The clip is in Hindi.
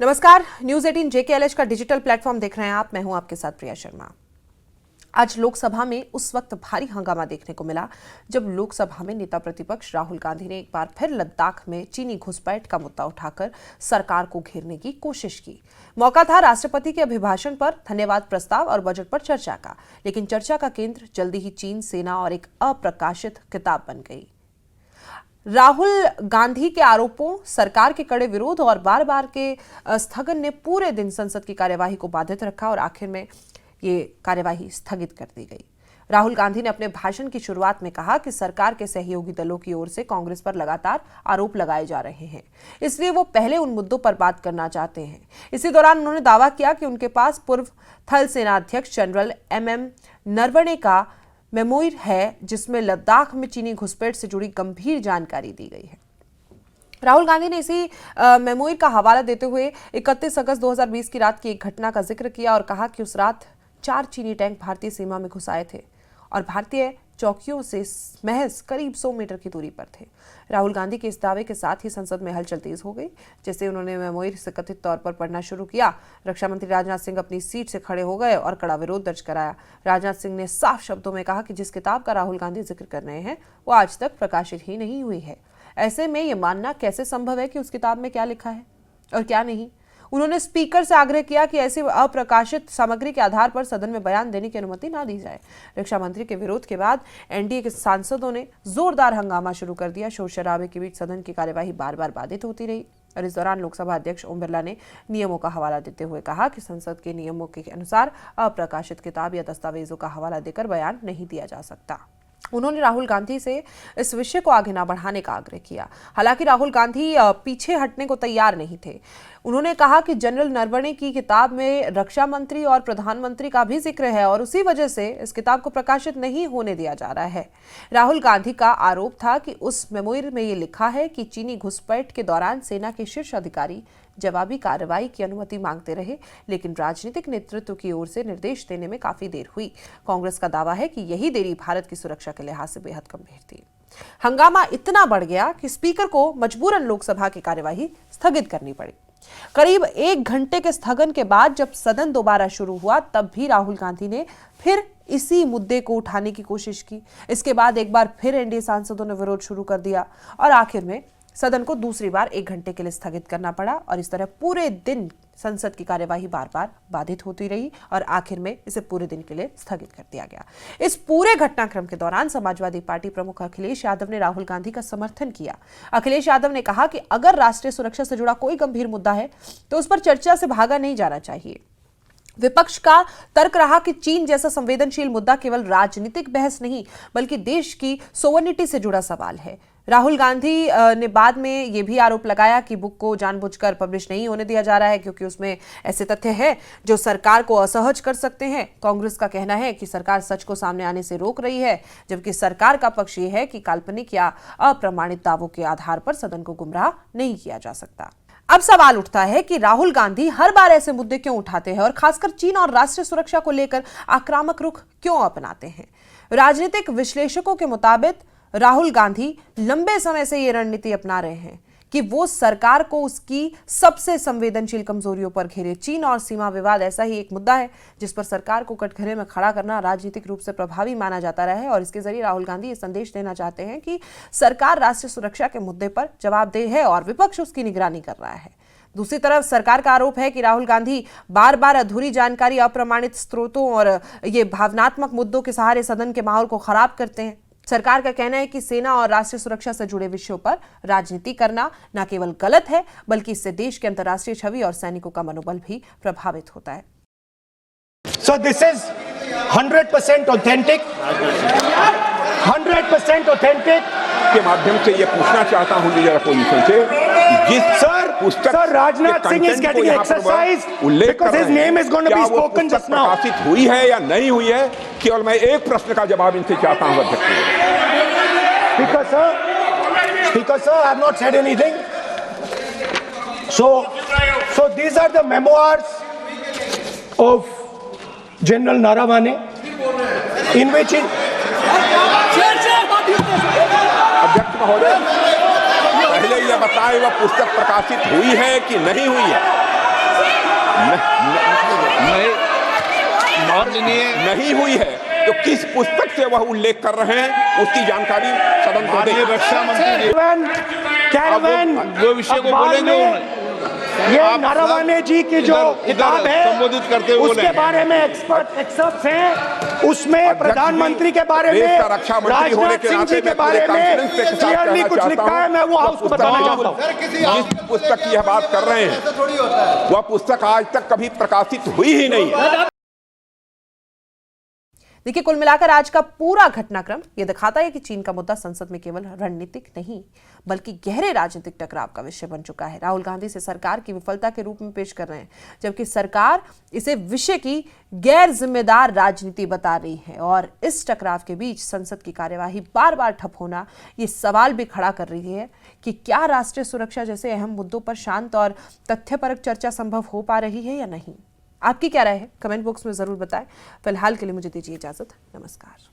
नमस्कार, न्यूज 18 JKLH का डिजिटल प्लेटफॉर्म देख रहे हैं आप। मैं हूं आपके साथ प्रिया शर्मा। आज लोकसभा में उस वक्त भारी हंगामा देखने को मिला जब लोकसभा में नेता प्रतिपक्ष राहुल गांधी ने एक बार फिर लद्दाख में चीनी घुसपैठ का मुद्दा उठाकर सरकार को घेरने की कोशिश की। मौका था राष्ट्रपति के अभिभाषण पर धन्यवाद प्रस्ताव और बजट पर चर्चा का, लेकिन चर्चा का केंद्र जल्दी ही चीन, सेना और एक अप्रकाशित किताब बन गई। राहुल गांधी के आरोपों, सरकार के कड़े विरोध और बार बार के स्थगन ने पूरे दिन संसद की कार्यवाही को बाधित रखा और आखिर में ये कार्यवाही स्थगित कर दी गई। राहुल गांधी ने अपने भाषण की शुरुआत में कहा कि सरकार के सहयोगी दलों की ओर से कांग्रेस पर लगातार आरोप लगाए जा रहे हैं, इसलिए वो पहले उन मुद्दों पर बात करना चाहते हैं। इसी दौरान उन्होंने दावा किया कि उनके पास पूर्व थल सेनाध्यक्ष जनरल MM नरवणे का मेमोयर है, जिसमें लद्दाख में चीनी घुसपैठ से जुड़ी गंभीर जानकारी दी गई है। राहुल गांधी ने इसी मेमोयर का हवाला देते हुए 31 अगस्त 2020 की रात की एक घटना का जिक्र किया और कहा कि उस रात 4 चीनी टैंक भारतीय सीमा में घुस आए थे और भारतीय चौकियों से महज करीब 100 मीटर की दूरी पर थे। राहुल गांधी के इस दावे के साथ ही संसद में हलचल तेज हो गई। जैसे उन्होंने मेमोयर से कथित तौर पर पढ़ना शुरू किया, रक्षा मंत्री राजनाथ सिंह अपनी सीट से खड़े हो गए और कड़ा विरोध दर्ज कराया। राजनाथ सिंह ने साफ शब्दों में कहा कि जिस किताब का राहुल गांधी जिक्र कर रहे हैं वो आज तक प्रकाशित ही नहीं हुई है। ऐसे में ये मानना कैसे संभव है कि उस किताब में क्या लिखा है और क्या नहीं। उन्होंने स्पीकर से आग्रह किया कि ऐसी अप्रकाशित सामग्री के आधार पर सदन में बयान देने की अनुमति ना दी जाए। रक्षा मंत्री के विरोध के बाद NDA के सांसदों ने जोरदार हंगामा शुरू कर दिया। शोर शराबे के बीच सदन की कार्यवाही बार बार बाधित होती रही और इस दौरान लोकसभा अध्यक्ष ओम बिरला ने नियमों का हवाला देते हुए कहा कि संसद के नियमों के अनुसार अप्रकाशित किताब या दस्तावेजों का हवाला देकर बयान नहीं दिया जा सकता। उन्होंने राहुल गांधी से इस विषय को आगे न बढ़ाने का आग्रह किया। हालांकि राहुल गांधी पीछे हटने को तैयार नहीं थे। उन्होंने कहा कि जनरल नरवणे की किताब में रक्षा मंत्री और प्रधानमंत्री का भी जिक्र है और उसी वजह से इस किताब को प्रकाशित नहीं होने दिया जा रहा है। राहुल गांधी का आरोप था कि उस मेमोयर में ये लिखा है कि चीनी घुसपैठ के दौरान सेना के शीर्ष अधिकारी जवाबी कार्रवाई की अनुमति मांगते रहे, लेकिन राजनीतिक नेतृत्व की ओर से निर्देश देने में काफी देर हुई। कांग्रेस का दावा है कि यही देरी भारत की सुरक्षा के लिहाज से बेहद गंभीर थी। हंगामा इतना बढ़ गया कि स्पीकर को मजबूरन लोकसभा की कार्यवाही स्थगित करनी पड़ी। करीब 1 घंटे के स्थगन के बाद जब सदन दोबारा शुरू हुआ, तब भी राहुल गांधी ने फिर इसी मुद्दे को उठाने की कोशिश की। इसके बाद एक बार फिर NDA सांसदों ने विरोध शुरू कर दिया और आखिर में सदन को दूसरी बार 1 घंटे के लिए स्थगित करना पड़ा और इस तरह पूरे दिन संसद की कार्यवाही बार बार बाधित होती रही और आखिर में इसे पूरे दिन के लिए स्थगित कर दिया गया। इस पूरे घटनाक्रम के दौरान समाजवादी पार्टी प्रमुख अखिलेश यादव ने राहुल गांधी का समर्थन किया। अखिलेश यादव ने कहा कि अगर राष्ट्रीय सुरक्षा से जुड़ा कोई गंभीर मुद्दा है तो उस पर चर्चा से भागा नहीं जाना चाहिए। विपक्ष का तर्क रहा कि चीन जैसा संवेदनशील मुद्दा केवल राजनीतिक बहस नहीं बल्कि देश की सोवरेनिटी से जुड़ा सवाल है। राहुल गांधी ने बाद में यह भी आरोप लगाया कि बुक को जानबूझकर पब्लिश नहीं होने दिया जा रहा है क्योंकि उसमें ऐसे तथ्य हैं जो सरकार को असहज कर सकते हैं। कांग्रेस का कहना है कि सरकार सच को सामने आने से रोक रही है, जबकि सरकार का पक्ष यह है कि काल्पनिक या अप्रमाणित दावों के आधार पर सदन को गुमराह नहीं किया जा सकता। अब सवाल उठता है कि राहुल गांधी हर बार ऐसे मुद्दे क्यों उठाते हैं और खासकर चीन और राष्ट्रीय सुरक्षा को लेकर आक्रामक रुख क्यों अपनाते हैं। राजनीतिक विश्लेषकों के मुताबिक राहुल गांधी लंबे समय से ये रणनीति अपना रहे हैं कि वो सरकार को उसकी सबसे संवेदनशील कमजोरियों पर घेरे। चीन और सीमा विवाद ऐसा ही एक मुद्दा है जिस पर सरकार को कटघरे में खड़ा करना राजनीतिक रूप से प्रभावी माना जाता रहा है और इसके जरिए राहुल गांधी ये संदेश देना चाहते हैं कि सरकार राष्ट्रीय सुरक्षा के मुद्दे पर जवाबदेह है और विपक्ष उसकी निगरानी कर रहा है। दूसरी तरफ सरकार का आरोप है कि राहुल गांधी बार बार अधूरी जानकारी, अप्रमाणित स्रोतों और ये भावनात्मक मुद्दों के सहारे सदन के माहौल को खराब करते हैं। सरकार का कहना है कि सेना और राष्ट्रीय सुरक्षा से जुड़े विषयों पर राजनीति करना न केवल गलत है बल्कि इससे देश की अंतर्राष्ट्रीय छवि और सैनिकों का मनोबल भी प्रभावित होता है। So this is 100% authentic. 100% authentic. के माध्यम से ये पूछना चाहता हूं लीडर अपोजिशन से जिस Sir, Rajnath Singh is getting exercise because his name is going to be spoken just now. प्रकाशित हुई है या नहीं हुई है, केवल मैं एक प्रश्न का जवाब इनसे चाहता हूं अध्यक्ष। Speaker sir, I have not said anything. So these are the memoirs of General Naravane in which अध्यक्ष महोदय, पहले यह बताएं वह पुस्तक प्रकाशित हुई है कि नहीं हुई है। नहीं हुई है तो किस पुस्तक से वह उल्लेख कर रहे हैं उसकी जानकारी सदन को दें। रक्षा मंत्री कैरवैन वो विषय को बोलेंगे ये नरवणे जी की जो किताब है संबोधित करते हुए उसके बारे में एक्सपर्ट एक्सर्प्स हैं, उसमें प्रधानमंत्री के बारे में, राजनाथ सिंह जी के बारे में क्लियरली कुछ लिखा है। मैं वो हाउस को बताना चाहता हूँ। जिस पुस्तक की यह बात कर रहे हैं वह पुस्तक आज तक कभी प्रकाशित हुई ही नहीं है। देखिए, कुल मिलाकर आज का पूरा घटनाक्रम यह दिखाता है कि चीन का मुद्दा संसद में केवल रणनीतिक नहीं बल्कि गहरे राजनीतिक टकराव का विषय बन चुका है। राहुल गांधी इसे सरकार की विफलता के रूप में पेश कर रहे हैं, जबकि सरकार इसे विषय की गैर जिम्मेदार राजनीति बता रही है। और इस टकराव के बीच संसद की कार्यवाही बार बार ठप होना ये सवाल भी खड़ा कर रही है कि क्या राष्ट्रीय सुरक्षा जैसे अहम मुद्दों पर शांत और तथ्यपरक चर्चा संभव हो पा रही है या नहीं। आपकी क्या राय है, कमेंट बॉक्स में जरूर बताएं। फिलहाल के लिए मुझे दीजिए इजाजत। नमस्कार।